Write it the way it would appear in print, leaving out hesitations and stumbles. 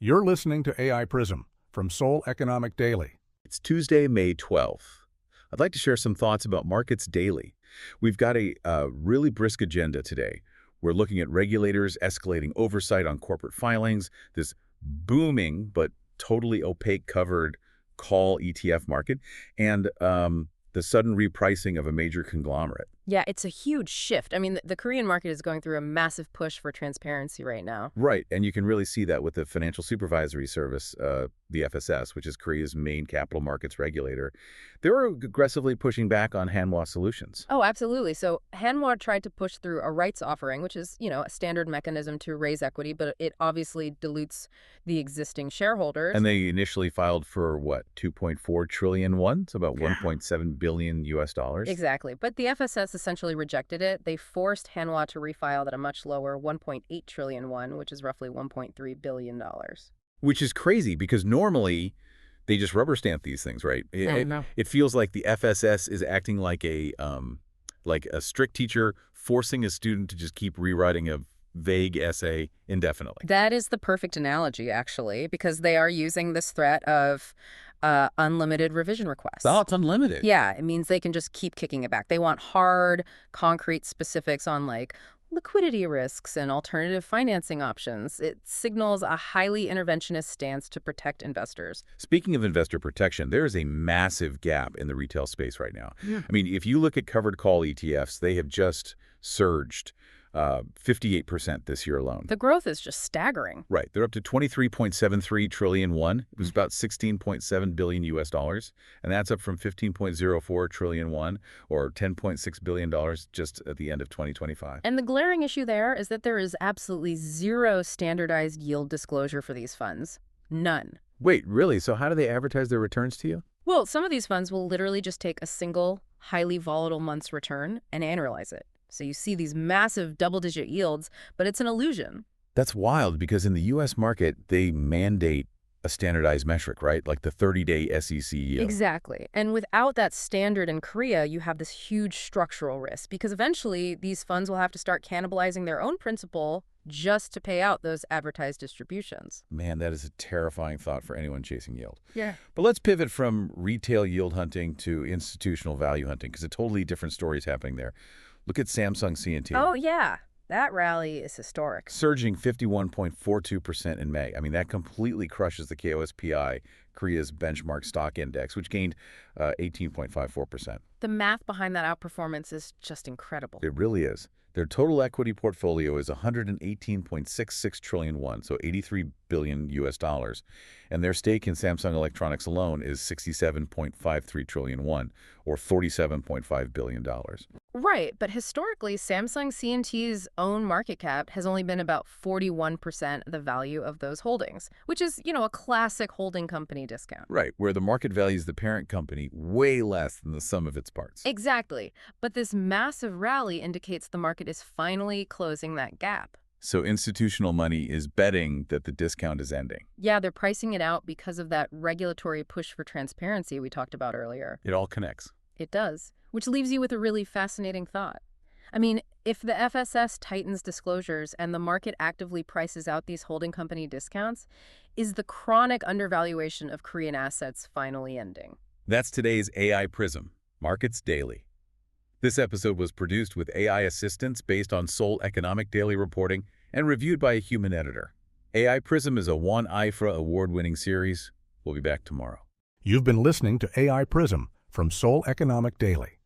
You're listening to AI PRISM from Seoul Economic Daily. It's Tuesday, May 12th. I'd like to share some thoughts about markets daily. We've got a really brisk agenda today. We're looking at regulators escalating oversight on corporate filings, this booming but totally opaque covered call ETF market, and the sudden repricing of a major conglomerate. Yeah, it's a huge shift. I mean, the Korean market is going through a massive push for transparency right now. Right, and you can really see that with the Financial Supervisory Service, the FSS, which is Korea's main capital markets regulator. They're aggressively pushing back on Hanwha Solutions. Oh, absolutely. So Hanwha tried to push through a rights offering, which is, a standard mechanism to raise equity, but it obviously dilutes the existing shareholders. And they initially filed for, what, 2.4 trillion won? So about $1.7 billion US dollars. Exactly. But the FSS essentially rejected it. They forced Hanwha to refile at a much lower 1.8 trillion won, which is roughly $1.3 billion. Which is crazy because normally they just rubber stamp these things, right? It feels like the FSS is acting like a strict teacher forcing a student to just keep rewriting a vague essay indefinitely. That is the perfect analogy, actually, because they are using this threat of unlimited revision requests. Oh, it's unlimited. Yeah, it means they can just keep kicking it back. They want hard, concrete specifics on, liquidity risks and alternative financing options. It signals a highly interventionist stance to protect investors. Speaking of investor protection, there is a massive gap in the retail space right now. Yeah. I mean, if you look at covered call ETFs, they have just surged 58% this year alone. The growth is just staggering. Right. They're up to 23.73 trillion won. It was about 16.7 billion US dollars. And that's up from 15.04 trillion won, or $10.6 billion just at the end of 2025. And the glaring issue there is that there is absolutely zero standardized yield disclosure for these funds. None. Wait, really? So how do they advertise their returns to you? Well, some of these funds will literally just take a single, highly volatile month's return and annualize it. So you see these massive double-digit yields, but it's an illusion. That's wild because in the U.S. market, they mandate a standardized metric, right? Like the 30-day SEC yield. Exactly. And without that standard in Korea, you have this huge structural risk because eventually these funds will have to start cannibalizing their own principal just to pay out those advertised distributions. Man, that is a terrifying thought for anyone chasing yield. Yeah. But let's pivot from retail yield hunting to institutional value hunting because a totally different story is happening there. Look at Samsung C&T. Oh, yeah. That rally is historic. Surging 51.42% in May. I mean, that completely crushes the KOSPI, Korea's benchmark stock index, which gained 18.54%. The math behind that outperformance is just incredible. It really is. Their total equity portfolio is 118.66 trillion won, so 83 billion US dollars. And their stake in Samsung Electronics alone is 67.53 trillion won, or $47.5 billion. Right, but historically, Samsung C&T's own market cap has only been about 41% of the value of those holdings, which is, a classic holding company discount. Right, where the market values the parent company way less than the sum of its parts. Exactly, but this massive rally indicates the market is finally closing that gap. So institutional money is betting that the discount is ending. Yeah, they're pricing it out because of that regulatory push for transparency we talked about earlier. It all connects. It does, which leaves you with a really fascinating thought. I mean, if the FSS tightens disclosures and the market actively prices out these holding company discounts, is the chronic undervaluation of Korean assets finally ending? That's today's AI PRISM, Markets Daily. This episode was produced with AI assistance based on Seoul Economic Daily reporting and reviewed by a human editor. AI PRISM is a Won IFRA award-winning series. We'll be back tomorrow. You've been listening to AI PRISM from Seoul Economic Daily.